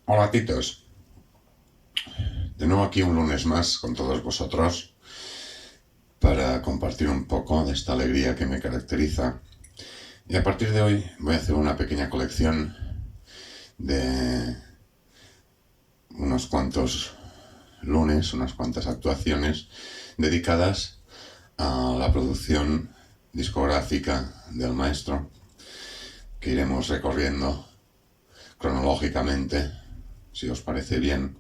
Hola titos, de nuevo aquí un lunes más con todos vosotros para compartir un poco de esta alegría que me caracteriza. Y a partir de hoy voy a hacer una pequeña colección de unos cuantos lunes, unas cuantas actuaciones dedicadas a la producción discográfica del maestro, que iremos recorriendo cronológicamente, si os parece bien.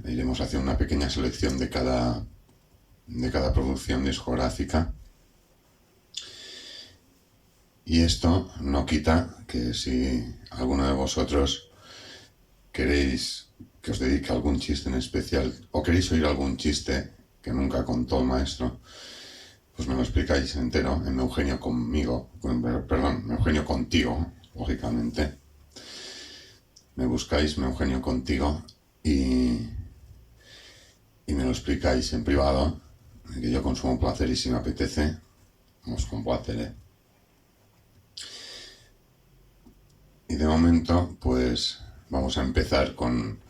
Iremos haciendo una pequeña selección de cada producción discográfica. Y esto no quita que si alguno de vosotros queréis que os dedique algún chiste en especial o queréis oír algún chiste que nunca contó el maestro, pues me lo explicáis entero en Eugenio conmigo, perdón, Eugenio contigo, lógicamente. Me buscáis Eugenio contigo y me lo explicáis en privado, que yo con sumo placer y si me apetece, os complaceré. Y de momento, pues vamos a empezar con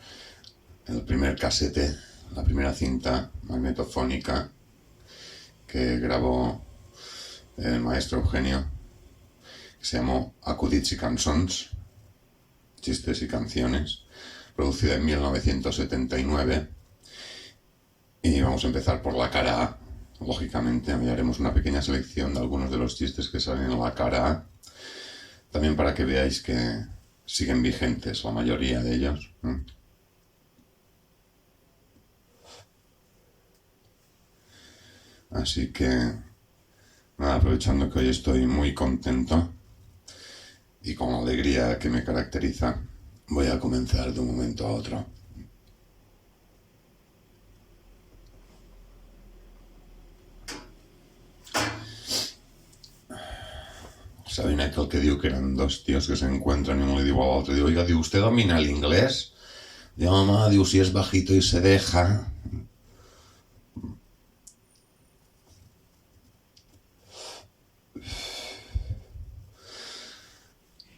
el primer casete, la primera cinta magnetofónica que grabó el maestro Eugenio, que se llamó Acudits y Cançons, chistes y canciones, producida en 1979. Y vamos a empezar por la cara A. Lógicamente, hoy haremos una pequeña selección de algunos de los chistes que salen en la cara A, también para que veáis que siguen vigentes la mayoría de ellos. Así que, nada, aprovechando que hoy estoy muy contento y con la alegría que me caracteriza, voy a comenzar de un momento a otro. ¿Saben aquel que diu que eren dos tíos que se encuentran y uno le digo al otro, digo, oiga, digo, ¿usted domina el inglés? Digo, mamá, digo, si es bajito y se deja.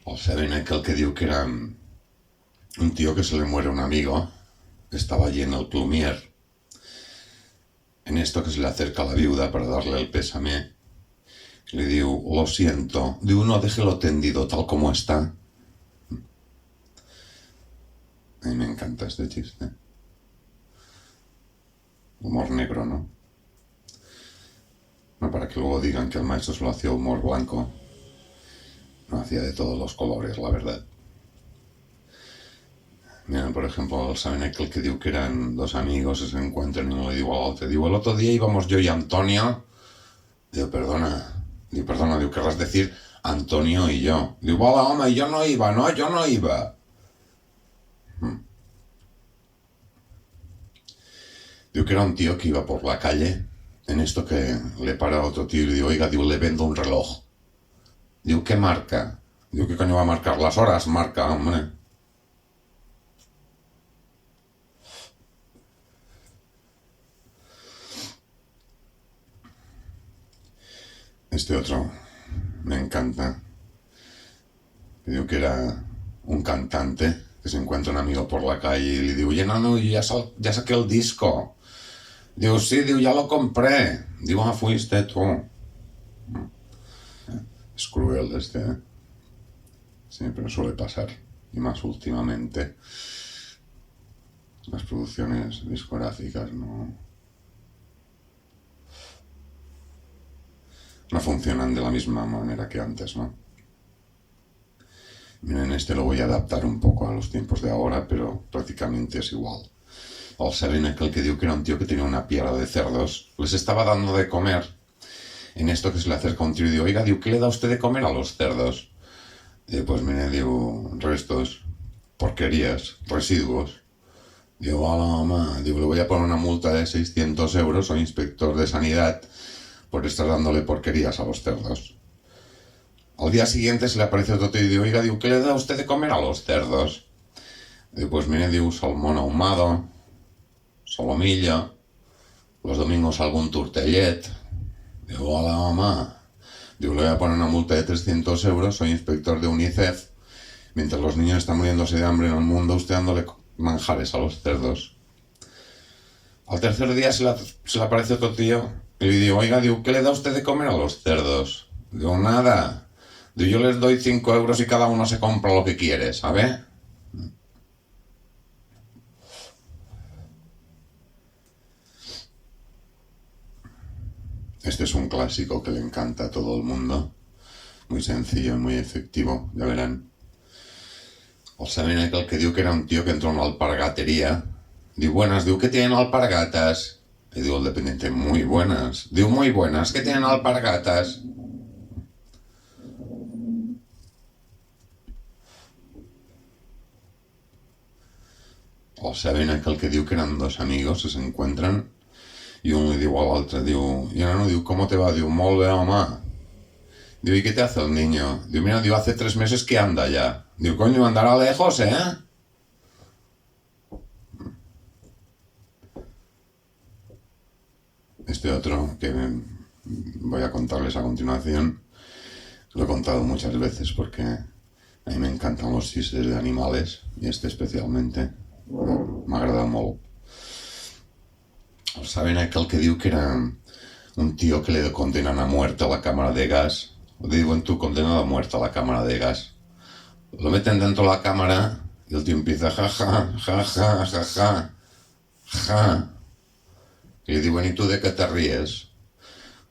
O saben aquel que diu que era un tío que se le muere un amigo, estaba allí en el plumier, en esto que se le acerca a la viuda para darle el pésame, le digo, lo siento, digo, no, déjelo tendido tal como está. A mí me encanta este chiste. Humor negro, ¿no? No para que luego digan que el maestro solo hacía humor blanco. No hacía de todos los colores, la verdad. Mira, por ejemplo, ¿saben aquel que digo que eran dos amigos y se encuentran y uno le digo al otro? Digo, el otro día íbamos yo y Antonio. Digo, perdona, digo, querrás decir Antonio y yo. Digo, hola, hombre, yo no iba, no, yo no iba. Digo que era un tío que iba por la calle, en esto que le para a otro tío y le digo, oiga, digo, le vendo un reloj. Digo, ¿qué marca? Digo, ¿qué coño va a marcar? Las horas marca, hombre. Este otro me encanta. Digo que era un cantante que se encuentra un amigo por la calle y le digo, oye, no, ya saqué el disco. Digo, sí, digo, ya lo compré. Digo, fuiste tú. Es cruel este, ¿eh? Sí, pero suele pasar. Y más últimamente. Las producciones discográficas no funcionan de la misma manera que antes, ¿no? Miren, este lo voy a adaptar un poco a los tiempos de ahora, pero prácticamente es igual. Al saber aquel que dijo que era un tío que tenía una piara de cerdos, les estaba dando de comer. En esto que se le acerca un tío y digo, oiga, digo, ¿qué le da usted de comer a los cerdos? Digo, pues mire, digo, restos, porquerías, residuos. Digo, hola mamá, digo, le voy a poner una multa de 600 euros, soy inspector de sanidad, por estar dándole porquerías a los cerdos. Al día siguiente se le aparece otro tío y digo, oiga, digo, ¿qué le da usted de comer a los cerdos? Digo, pues mire, digo, salmón ahumado, solomillo, los domingos algún tortellet. Digo, hola mamá. Digo, le voy a poner una multa de 300 euros, soy inspector de UNICEF, Mientras los niños están muriéndose de hambre en el mundo, usted dándole manjares a los cerdos. Al tercer día se le aparece otro tío y le digo, oiga, digo, ¿qué le da usted de comer a los cerdos? Digo, nada. Digo, yo les doy 5 euros y cada uno se compra lo que quiere, ¿sabe? Este es un clásico que le encanta a todo el mundo. Muy sencillo y muy efectivo, ya verán. El saben aquel que diu que era un tío que entró a una alpargatería. Diu, buenas, diu, ¿qué tienen alpargatas? Y digo el dependiente, muy buenas. Diu, muy buenas, ¿qué tienen alpargatas? O saben aquel que diu que eran dos amigos que se encuentran y uno le diu a l'altre, diu, y no, diu, ¿cómo te va? Diu, molt bé, home. Diu, ¿y qué te hace el niño? Diu, mira, diu, hace 3 meses que anda ya. Diu, coño, andará lejos, ¿eh? Este otro que voy a contarles a continuación, lo he contado muchas veces porque a mí me encantan los chistes de animales y este especialmente m'agrada molt. ¿Saben aquel que diu que era un tío que le condenan a muerte a la cámara de gas? O digo, en tu condenado a muerte a la cámara de gas. Lo meten dentro de la cámara y el tío empieza jaja, jaja, jaja, ja. Y le digo, ¿y tú de qué te ríes?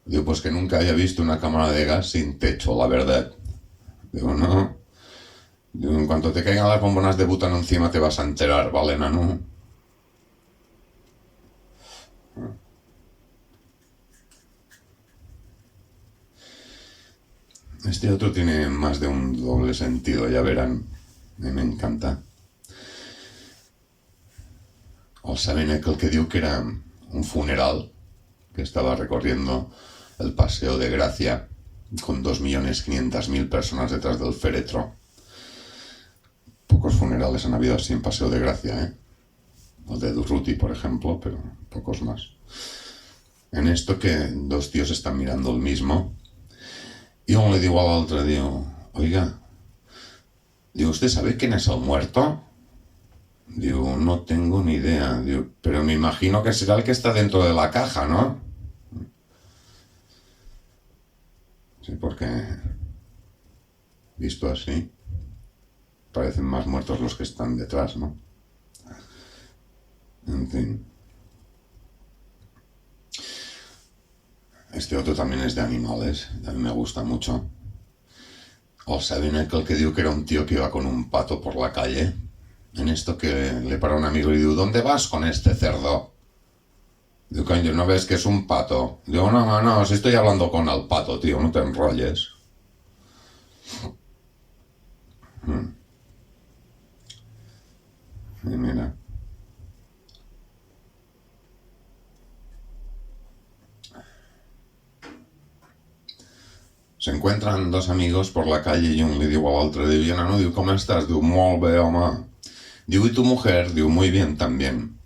Digo, pues que nunca haya visto una cámara de gas sin techo, la verdad. Digo, no. Digo, en cuanto te caigan las bombonas de butano encima te vas a enterar, ¿vale, nano? Este otro tiene más de un doble sentido, ya verán. A mí me encanta. O saben aquel que diu que era un funeral que estaba recorriendo el Paseo de Gracia con 2.500.000 personas detrás del féretro. Pocos funerales han habido así en Paseo de Gracia, ¿eh? El de Durruti, por ejemplo, pero pocos más. En esto que dos tíos están mirando el mismo y uno le digo al otro, digo, oiga, digo, ¿usted sabe quién es el muerto? Digo, no tengo ni idea, digo, pero me imagino que será el que está dentro de la caja, ¿no? Sí, porque visto así, parecen más muertos los que están detrás, ¿no? En fin. Este otro también es de animales, a mí me gusta mucho. O saben aquel que digo que era un tío que iba con un pato por la calle. En esto que le para un amigo y digo, ¿dónde vas con este cerdo? Digo, coño, ¿no ves que es un pato? Digo, no, si estoy hablando con el pato, tío, no te enrolles. Y mira. Se encuentran dos amigos por la calle y un le digo al otro, digo, no, digo, ¿cómo estás? Digo, molt bé, home. Digo, ¿y tu mujer? Digo, muy bien también.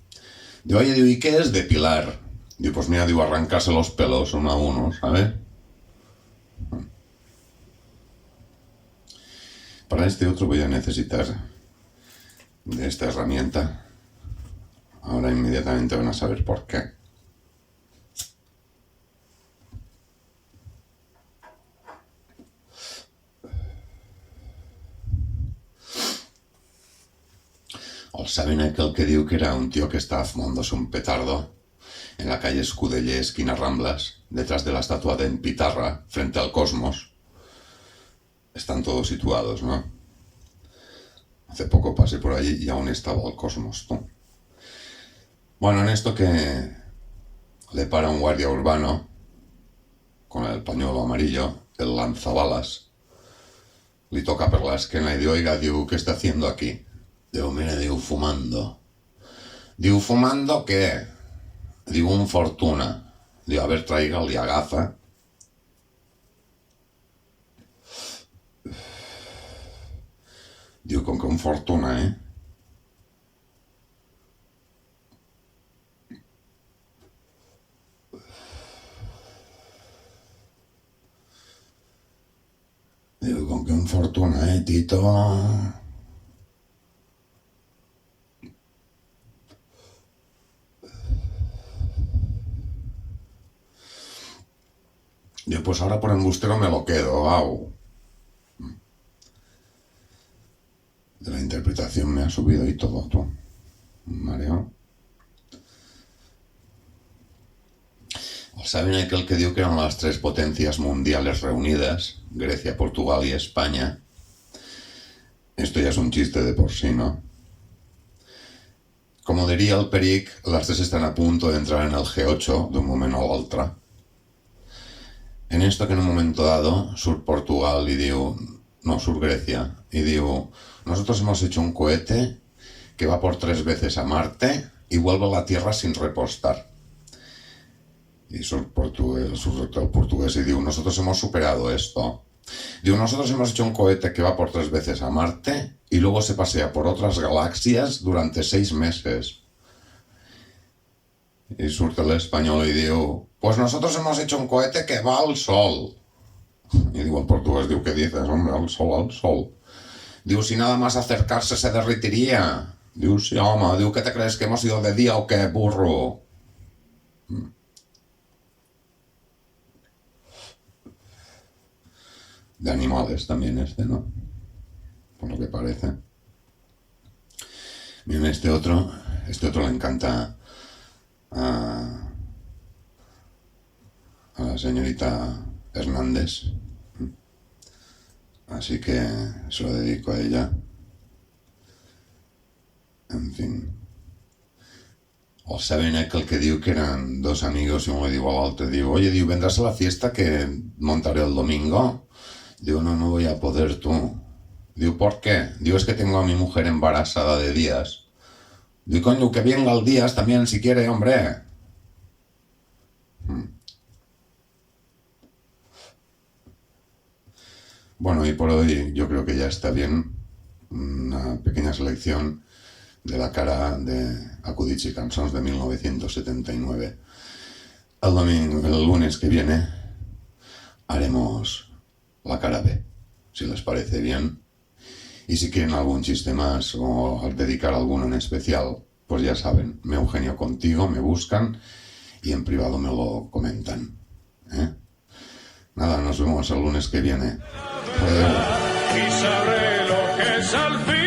Digo, oye, digo, ¿y qué es depilar? Digo, pues mira, digo, arrancarse los pelos uno a uno, ¿sabes? Para este otro voy a necesitar de esta herramienta. Ahora inmediatamente van a saber por qué. O saben aquel que diu que era un tío que estaba fumándose un petardo en la calle Escudeller, esquina Ramblas, detrás de la estatua de Pitarra, frente al Cosmos. Están todos situados, ¿no? Hace poco pasé por allí y aún estaba el Cosmos, ¿no? Bueno, en esto que le para un guardia urbano con el pañuelo amarillo, el lanzabalas, le toca por la esquena y digo, oiga, digo, ¿qué está haciendo aquí? Digo, mira, digo, fumando. Digo, ¿fumando qué? Digo, un Fortuna. Digo, a ver, traiga-li agafa. Digo, con que un Fortuna, ¿eh? Digo, con que un Fortuna, Tito. Digo, pues ahora por embustero me lo quedo, au. De la interpretación me ha subido y todo, tú. Mareo. ¿Saben aquel que diu que eran las tres potencias mundiales reunidas? Grecia, Portugal y España. Esto ya es un chiste de por sí, ¿no? Como diría el Peric, las tres están a punto de entrar en el G8 de un momento a l'altre. En esto que en un momento dado, sur Portugal y diu, no, sur Grecia, y diu, nosotros hemos hecho un cohete que va por 3 veces a Marte y vuelve a la Tierra sin repostar. Y sur portugués y diu, nosotros hemos superado esto. Digo, nosotros hemos hecho un cohete que va por 3 veces a Marte y luego se pasea por otras galaxias durante 6 meses. Y surte el español y digo, pues nosotros hemos hecho un cohete que va al Sol. Y digo, en portugués, digo, ¿qué dices, hombre? Al Sol, al Sol. Digo, si nada más acercarse se derritiría. Digo, sí, hombre. Digo, ¿qué te crees, que hemos ido de día o qué, burro? De animales también ¿no? Por lo que parece. Miren, este otro le encanta a la señorita Hernández. Así que se lo dedico a ella. En fin. O saben aquel que diu que eran dos amigos y uno le digo al otro, digo, oye, digo, ¿vendrás a la fiesta que montaré el domingo? Digo, no voy a poder, tú. Digo, ¿por qué? Digo, es que tengo a mi mujer embarazada de Díaz. Digo, coño, que venga el Díaz también si quiere, hombre. Bueno, y por hoy yo creo que ya está bien. Una pequeña selección de la cara de Acudits y Cançons de 1979. El lunes que viene haremos la cara B, si les parece bien. Y si quieren algún chiste más o dedicar alguno en especial, pues ya saben, me Eugenio contigo, me buscan y en privado me lo comentan. Nada, nos vemos el lunes que viene. Y sabré lo que es al fin.